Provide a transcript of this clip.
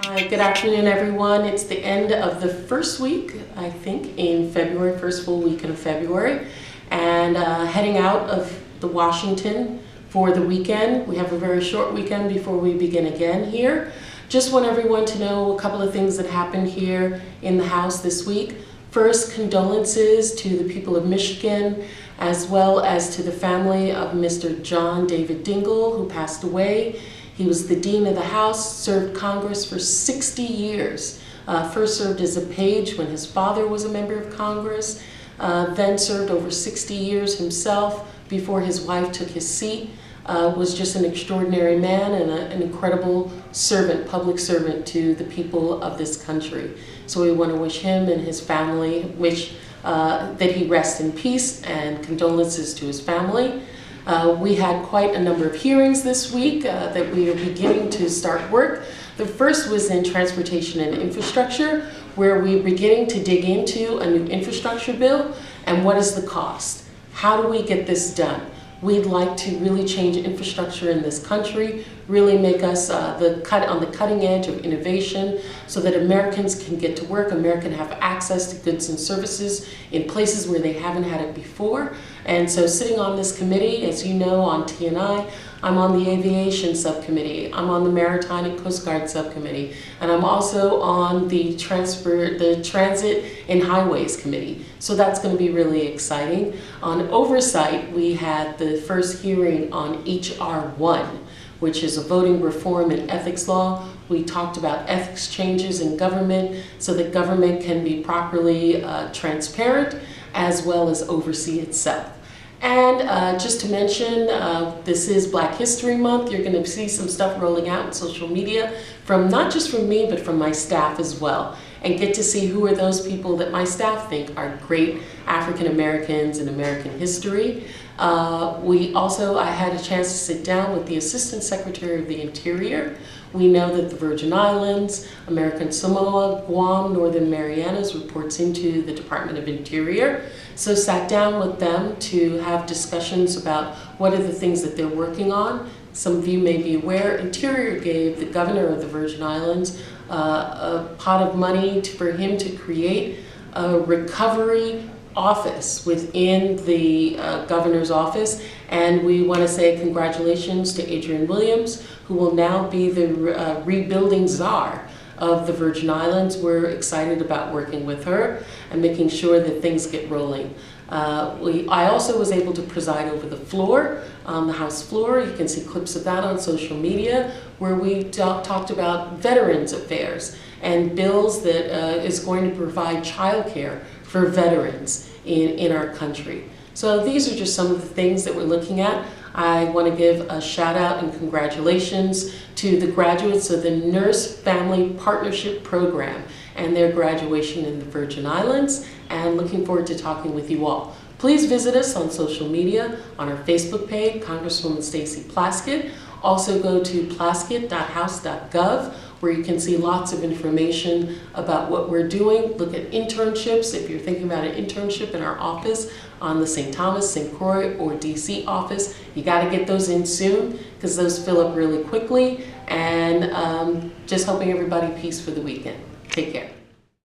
Hi, good afternoon, everyone. It's the end of the first week, I think, in February, first full weekend of February, and heading out of the Washington for the weekend. We have a very short weekend before we begin again here. Just want everyone to know a couple of things that happened here in the House this week. First, condolences to the people of Michigan, as well as to the family of Mr. John David Dingell, who passed away. He was the Dean of the House, served Congress for 60 years. First served as a page when his father was a member of Congress, then served over 60 years himself before his wife took his seat. Was just an extraordinary man and an incredible servant, public servant to the people of this country. So we want to wish him and his family, that he rest in peace, and condolences to his family. We had quite a number of hearings this week that we are beginning to start work. The first was in transportation and infrastructure, where we're beginning to dig into a new infrastructure bill and what is the cost. How do we get this done? We'd like to really change infrastructure in this country, really make us on the cutting edge of innovation so that Americans can get to work, Americans have access to goods and services in places where they haven't had it before. And so sitting on this committee, as you know, on T&I, I'm on the Aviation Subcommittee, I'm on the Maritime and Coast Guard Subcommittee, and I'm also on the Transit and Highways Committee. So that's going to be really exciting. On oversight, we had the first hearing on H.R. 1, which is a voting reform and ethics law. We talked about ethics changes in government so that government can be properly transparent as well as oversee itself. And just to mention, this is Black History Month. You're going to see some stuff rolling out on social media from not just from me, but from my staff as well, and get to see who are those people that my staff think are great African Americans in American history. I had a chance to sit down with the Assistant Secretary of the Interior. We know that the Virgin Islands, American Samoa, Guam, Northern Marianas reports into the Department of Interior. So sat down with them to have discussions about what are the things that they're working on. Some of you may be aware, Interior gave the governor of the Virgin Islands a pot of money for him to create a recovery office within the governor's office, and we want to say congratulations to Adrienne Williams, who will now be the rebuilding czar of the Virgin Islands. We're excited about working with her and making sure that things get rolling. I also was able to preside over the floor, the House floor. You can see clips of that on social media, where we talked about Veterans Affairs and bills that is going to provide childcare for veterans in our country. So these are just some of the things that we're looking at. I want to give a shout out and congratulations to the graduates of the Nurse Family Partnership Program and their graduation in the Virgin Islands, and looking forward to talking with you all. Please visit us on social media, on our Facebook page, Congresswoman Stacey Plaskett. Also go to plaskett.house.gov, where you can see lots of information about what we're doing. Look at internships. If you're thinking about an internship in our office on the St. Thomas, St. Croix, or DC office, you got to get those in soon because those fill up really quickly. And just hoping everybody peace for the weekend. Take care.